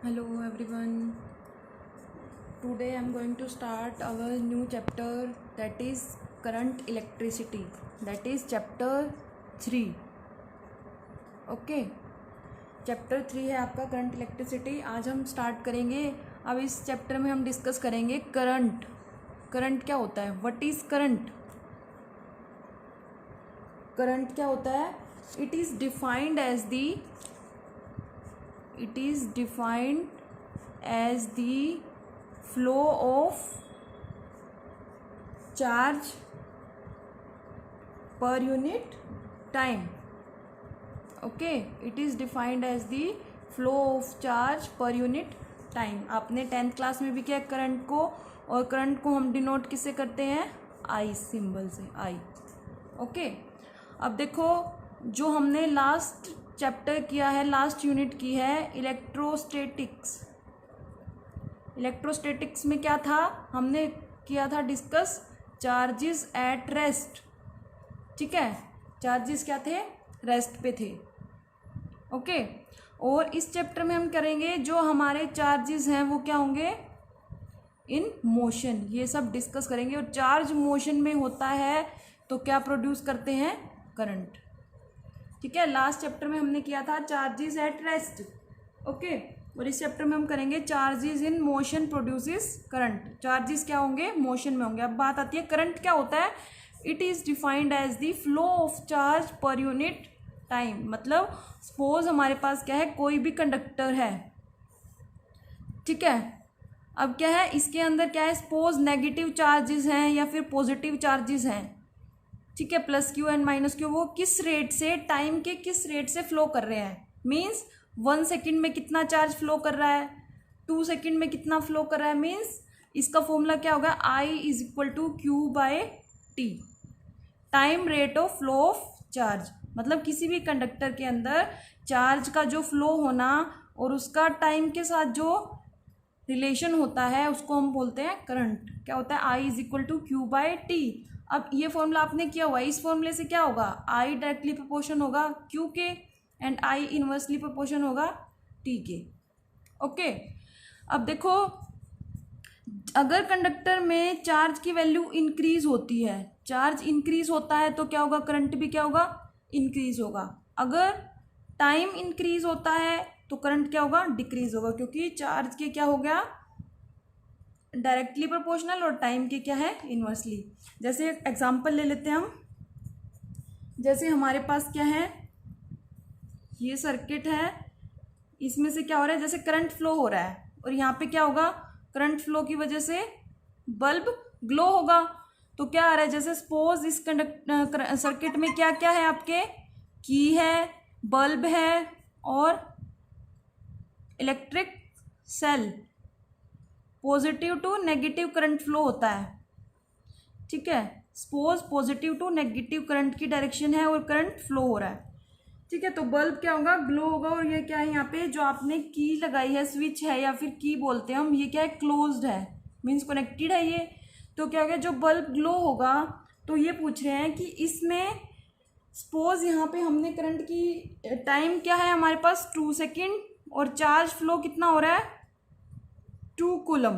Hello everyone. Today I am going to start our new chapter, that is current electricity. That is chapter 3. Okay, chapter 3 है आपका current electricity. आज हम start करेंगे. अब इस chapter में हम डिस्कस करेंगे करंट. करंट क्या होता है? What is current? करंट क्या होता है? It is defined as the flow of charge per unit time. Okay, it is defined as the flow of charge per unit time. आपने 10th क्लास में भी किया करंट को, और करंट को हम डिनोट किससे करते हैं? आई सिंबल से, आई. ओके, अब देखो जो हमने लास्ट चैप्टर किया है, लास्ट यूनिट की है इलेक्ट्रोस्टैटिक्स. इलेक्ट्रोस्टैटिक्स में क्या था? हमने किया था डिस्कस चार्जेस एट रेस्ट. ठीक है, चार्जेस क्या थे? रेस्ट पे थे. ओके, और इस चैप्टर में हम करेंगे जो हमारे चार्जेस हैं वो क्या होंगे? In motion. ये सब डिस्कस करेंगे. और चार्ज मोशन में होता है तो क्या प्रोड्यूस करते हैं? करंट. ठीक है, लास्ट चैप्टर में हमने किया था चार्जेस एट रेस्ट. ओके, और इस चैप्टर में हम करेंगे charges in motion produces current. Charges क्या होंगे? मोशन में होंगे. अब बात आती है करंट क्या होता है. It is defined as the flow of charge per unit time. मतलब सपोज हमारे पास क्या है, कोई भी कंडक्टर है. ठीक है, अब क्या है इसके अंदर क्या है, सपोज नेगेटिव चार्जेस हैं या फिर पॉजिटिव चार्जेस हैं. ठीक है, plus Q and minus Q, वो किस रेट से, टाइम के किस रेट से फ्लो कर रहे हैं. मीन्स 1 सेकेंड में कितना चार्ज फ्लो कर रहा है, 2 सेकेंड में कितना फ्लो कर रहा है. मीन्स इसका फॉर्मूला क्या होगा? I is equal to Q by T, time rate of flow of charge. मतलब किसी भी कंडक्टर के अंदर चार्ज का जो फ्लो होना और उसका टाइम के साथ जो रिलेशन होता है उसको हम बोलते हैं करंट. क्या होता है? I is equal to Q by T. अब ये फॉर्मूला आपने किया हुआ है, इस फॉर्मूले से क्या होगा? आई डायरेक्टली प्रोपोर्शन होगा क्यू के एंड आई इनवर्सली प्रोपोर्शन होगा टी के. ओके, अब देखो अगर कंडक्टर में चार्ज की वैल्यू इंक्रीज होती है, चार्ज इंक्रीज होता है तो क्या होगा? करंट भी क्या होगा? इंक्रीज होगा. अगर टाइम इंक्रीज होता है तो करंट क्या होगा? डिक्रीज होगा, क्योंकि चार्ज के क्या हो गया? डायरेक्टली प्रोपोर्शनल, और टाइम के क्या है? इनवर्सली. जैसे एग्जांपल ले लेते हैं हम. जैसे हमारे पास क्या है, ये सर्किट है, इसमें से क्या हो रहा है? जैसे करंट फ्लो हो रहा है और यहाँ पे क्या होगा? करंट फ्लो की वजह से बल्ब ग्लो होगा. तो क्या आ रहा है? जैसे सपोज इस सर्किट में क्या क्या है आपके? की है, बल्ब है और electric cell. Positive to negative current flow होता है. ठीक है, suppose positive to negative current की डायरेक्शन है और करंट फ्लो हो रहा है. ठीक है, तो बल्ब क्या होगा? ग्लो होगा. और ये क्या है? यहाँ पे जो आपने की लगाई है, स्विच है या फिर की बोलते हैं हम, ये क्या है? क्लोज्ड है, मीन्स कनेक्टेड है ये. तो क्या हो गया? जो बल्ब ग्लो होगा, तो ये पूछ रहे हैं कि इसमें सपोज यहाँ पे हमने करंट की टाइम क्या है हमारे पास? 2 सेकेंड, और चार्ज फ्लो कितना हो रहा है? 2 कूलम.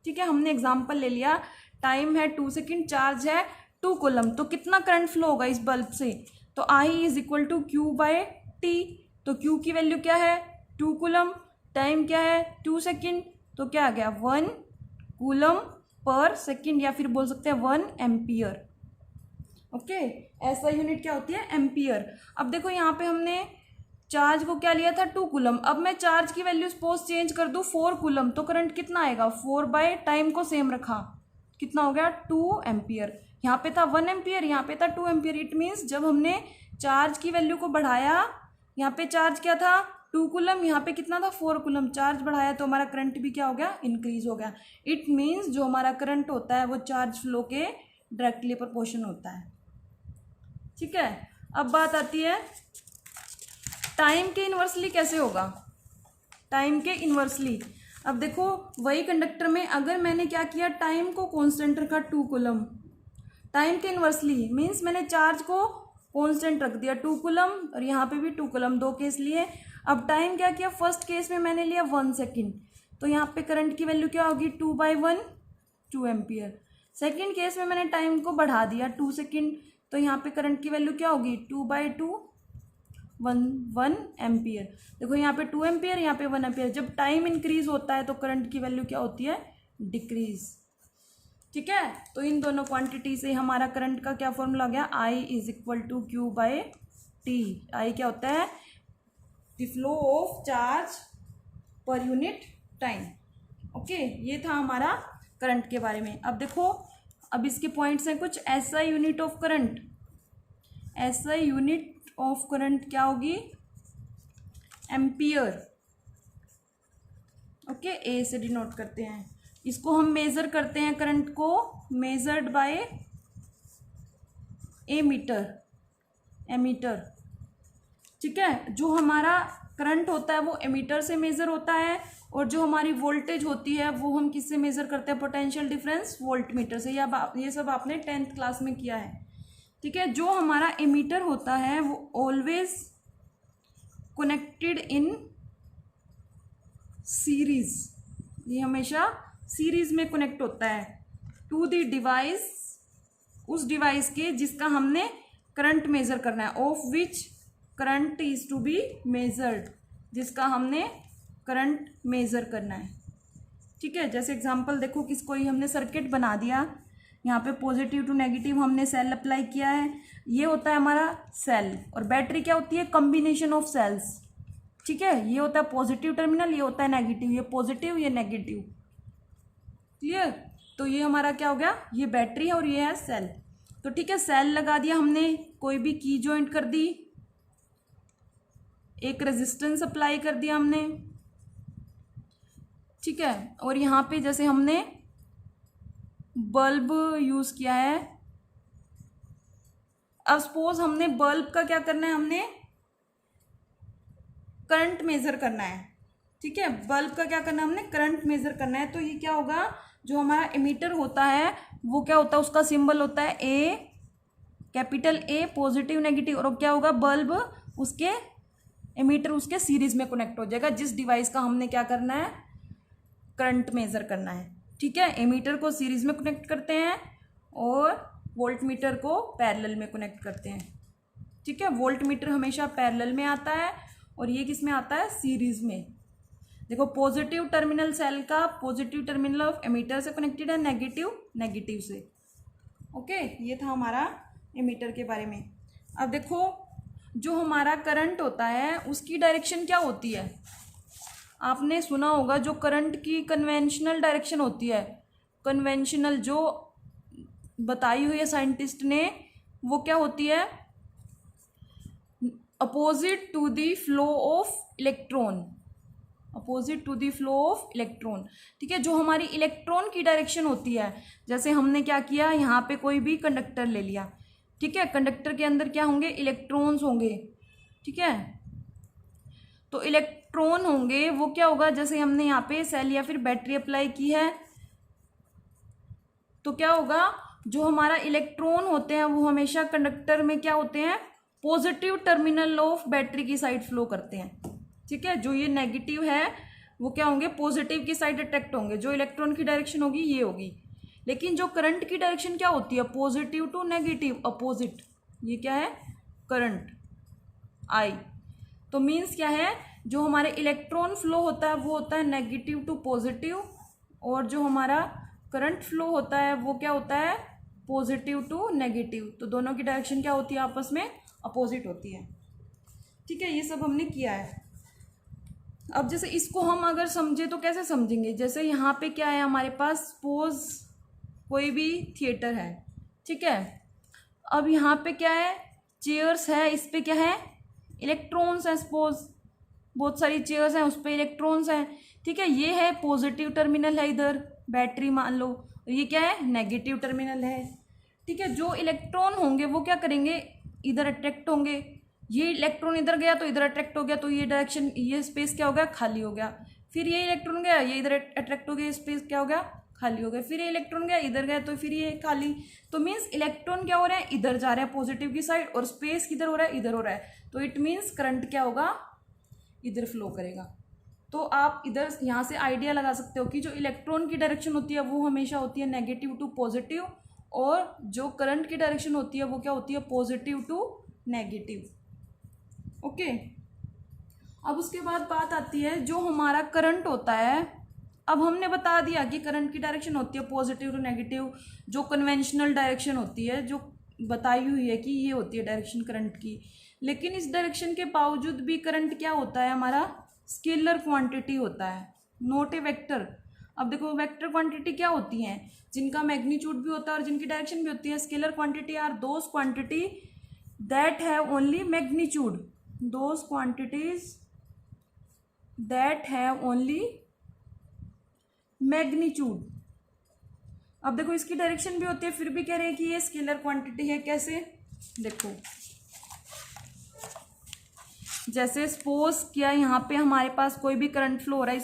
ठीक है, हमने एग्जाम्पल ले लिया, टाइम है 2 सेकेंड, चार्ज है 2 कूलम. तो कितना करंट फ्लो होगा इस बल्ब से? तो I is equal to Q by T. तो क्यू की वैल्यू क्या है? 2 कूलम. टाइम क्या है? 2 सेकेंड. तो क्या आ गया? 1 कूलम पर सेकेंड, या फिर बोल सकते हैं 1 एम्पियर. ओके, ऐसा यूनिट क्या होती है? एम्पियर. अब देखो यहाँ पे हमने चार्ज को क्या लिया था? 2 कूलम. अब मैं चार्ज की वैल्यू सपोज चेंज कर दूँ 4 कूलम, तो करंट कितना आएगा? 4 बाय टाइम को सेम रखा, कितना हो गया? 2 एम्पियर. यहाँ पे था 1 एम्पियर, यहाँ पे था 2 एम्पियर. इट मीन्स जब हमने चार्ज की वैल्यू को बढ़ाया, यहाँ पे चार्ज क्या था? 2 कूलम, यहाँ पे कितना था? 4 कूलम. चार्ज बढ़ाया तो हमारा करंट भी क्या हो गया? इंक्रीज हो गया. इट मीन्स जो हमारा करंट होता है वो चार्ज फ्लो के डायरेक्टली प्रोपोर्शन होता है. ठीक है, अब बात आती है टाइम के इन्वर्सली कैसे होगा? टाइम के इन्वर्सली. अब देखो वही कंडक्टर में अगर मैंने क्या किया, टाइम को कांस्टेंट रखा 2 कूलम, टाइम के इन्वर्सली मीन्स मैंने चार्ज को कांस्टेंट रख दिया 2 कूलम, और यहाँ पे भी 2 कूलम, 2 केस लिए. अब टाइम क्या किया, फर्स्ट केस में मैंने लिया 1 सेकेंड, तो यहाँ पे करंट की वैल्यू क्या होगी 2/1 2 एम्पियर। सेकेंड केस में मैंने टाइम को बढ़ा दिया 2 सेकेंड, तो यहाँ पे करंट की वैल्यू क्या होगी 2/2 1 एम्पियर। देखो यहाँ पे 2 एम्पियर, यहाँ पे 1 एम्पियर। जब टाइम इंक्रीज होता है तो करंट की वैल्यू क्या होती है, डिक्रीज। ठीक है, तो इन दोनों क्वांटिटी से हमारा करंट का क्या फॉर्मूला आ गया, I = Q/T। आई क्या होता है, the flow of charge per unit time. Okay, ये था हमारा करंट के बारे में। अब देखो, अब इसके पॉइंट्स हैं कुछ। SI unit of current, SI unit of current क्या होगी, एम्पियर। ओके, ए से डिनोट करते हैं इसको। हम मेजर करते हैं करंट को, मेजर्ड बाय एमीटर। ठीक है, जो हमारा करंट होता है वो एमीटर से मेजर होता है, और जो हमारी वोल्टेज होती है वो हम किससे मेजर करते हैं, पोटेंशियल डिफरेंस वोल्टमीटर से। ये सब आपने 10th क्लास में किया है। ठीक है, जो हमारा एमीटर होता है वो ऑलवेज कनेक्टेड इन सीरीज, ये हमेशा सीरीज में कनेक्ट होता है टू द डिवाइस, उस डिवाइस के जिसका हमने करंट मेजर करना है, of which current is to be measured, जिसका हमने करंट मेजर करना है। ठीक है, जैसे एग्जांपल देखो, कोई हमने सर्किट बना दिया, यहाँ पे पॉजिटिव टू नेगेटिव हमने सेल अप्लाई किया है, ये होता है हमारा सेल। और बैटरी क्या होती है, कॉम्बिनेशन ऑफ सेल्स। ठीक है, ये होता है पॉजिटिव टर्मिनल, ये होता है नेगेटिव, ये पॉजिटिव ये नेगेटिव। क्लियर, तो ये हमारा क्या हो गया, ये बैटरी है और ये है सेल। तो ठीक है, सेल लगा दिया हमने, कोई भी की जॉइंट कर दी, एक रेजिस्टेंस अप्लाई कर दिया हमने। ठीक है, और यहाँ पे जैसे हमने बल्ब यूज किया है। अब सपोज हमने बल्ब का क्या करना है, हमने करंट मेजर करना है। ठीक है, बल्ब का क्या करना है, हमने करंट मेजर करना है। तो ये क्या होगा, जो हमारा एमीटर होता है वो क्या होता है, उसका सिंबल होता है ए, कैपिटल ए, पॉजिटिव नेगेटिव। और क्या होगा, बल्ब उसके एमीटर उसके सीरीज में कनेक्ट हो जाएगा, जिस डिवाइस का हमने क्या करना है, करंट मेजर करना है। ठीक है, एमीटर को सीरीज में कनेक्ट करते हैं और वोल्टमीटर को पैरेलल में कनेक्ट करते हैं। ठीक है, वोल्टमीटर हमेशा पैरेलल में आता है और ये किस में आता है, सीरीज में। देखो, पॉजिटिव टर्मिनल सेल का पॉजिटिव टर्मिनल ऑफ एमीटर से कनेक्टेड है, नेगेटिव से। ओके, ये था हमारा एमीटर के बारे में। अब देखो, जो हमारा करंट होता है उसकी डायरेक्शन क्या होती है, आपने सुना होगा जो करंट की कन्वेंशनल डायरेक्शन होती है, कन्वेंशनल जो बताई हुई है साइंटिस्ट ने, वो क्या होती है, opposite to the flow of electron, opposite to the flow of electron. ठीक है, जो हमारी इलेक्ट्रॉन की डायरेक्शन होती है, जैसे हमने क्या किया, यहाँ पे कोई भी कंडक्टर ले लिया। ठीक है, कंडक्टर के अंदर क्या होंगे, इलेक्ट्रॉन्स होंगे। ठीक है, तो इलेक्ट्रॉन होंगे, वो क्या होगा, जैसे हमने यहाँ पे सेल या फिर बैटरी अप्लाई की है, तो क्या होगा, जो हमारा इलेक्ट्रॉन होते हैं वो हमेशा कंडक्टर में क्या होते हैं, पॉजिटिव टर्मिनल ऑफ बैटरी की साइड फ्लो करते हैं। ठीक है, जो ये नेगेटिव है वो क्या होंगे, पॉजिटिव की साइड अट्रैक्ट होंगे, जो इलेक्ट्रॉन की डायरेक्शन होगी ये होगी। लेकिन जो करंट की डायरेक्शन क्या होती है, पॉजिटिव टू नेगेटिव, अपोजिट। ये क्या है, करंट आई। तो मीन्स क्या है, जो हमारे इलेक्ट्रॉन फ्लो होता है वो होता है नेगेटिव टू पॉजिटिव, और जो हमारा करंट फ्लो होता है वो क्या होता है, पॉजिटिव टू नेगेटिव। तो दोनों की डायरेक्शन क्या होती है, आपस में अपोजिट होती है। ठीक है, ये सब हमने किया है। अब जैसे इसको हम अगर समझे तो कैसे समझेंगे, जैसे यहाँ पे क्या है हमारे पास, सपोज कोई भी थिएटर है। ठीक है, अब यहाँ पे क्या है, चेयर्स है, इस पे क्या है, इलेक्ट्रॉन्स हैं। सपोज बहुत सारी चेयर्स हैं, उस पर इलेक्ट्रॉन्स हैं। ठीक है, ये है पॉजिटिव टर्मिनल है, इधर बैटरी मान लो, और ये क्या है, नेगेटिव टर्मिनल है। ठीक है, जो इलेक्ट्रॉन होंगे वो क्या करेंगे, इधर अट्रैक्ट होंगे। ये इलेक्ट्रॉन इधर गया तो इधर अट्रैक्ट हो गया, तो ये डायरेक्शन, ये स्पेस क्या हो गया, खाली हो गया। फिर ये इलेक्ट्रॉन गया, ये इधर अट्रैक्ट हो गया, स्पेस क्या हो गया, खाली हो गया। फिर ये इलेक्ट्रॉन गया, इधर गया, तो फिर ये खाली। तो मीन्स इलेक्ट्रॉन क्या हो रहे हैं, इधर जा रहे हैं पॉजिटिव की साइड, और स्पेस किधर हो रहा है, इधर हो रहा है। तो इट मीन्स करंट क्या होगा, इधर फ्लो करेगा। तो आप इधर यहाँ से आइडिया लगा सकते हो कि जो इलेक्ट्रॉन की डायरेक्शन होती है वो हमेशा होती है नेगेटिव टू पॉजिटिव, और जो करंट की डायरेक्शन होती है वो क्या होती है, पॉजिटिव टू नेगेटिव। ओके, अब उसके बाद बात आती है जो हमारा करंट होता है। अब हमने बता दिया कि करंट की डायरेक्शन होती है पॉजिटिव टू नेगेटिव, जो कन्वेंशनल डायरेक्शन होती है, जो बताई हुई है कि ये होती है डायरेक्शन करंट की। लेकिन इस डायरेक्शन के बावजूद भी करंट क्या होता है हमारा, स्केलर क्वांटिटी होता है, नॉट ए वेक्टर। अब देखो वेक्टर क्वांटिटी क्या होती हैं, जिनका मैग्नीट्यूड भी होता है और जिनकी डायरेक्शन भी होती है। Scalar quantity are those quantity that have only magnitude, those quantities that have only magnitude. अब देखो इसकी डायरेक्शन भी होती है, फिर भी कह रहे हैं कि ये स्केलर क्वांटिटी है। कैसे, देखो जैसे सपोज किया यहाँ पे हमारे पास कोई भी करंट फ्लो हो रहा है,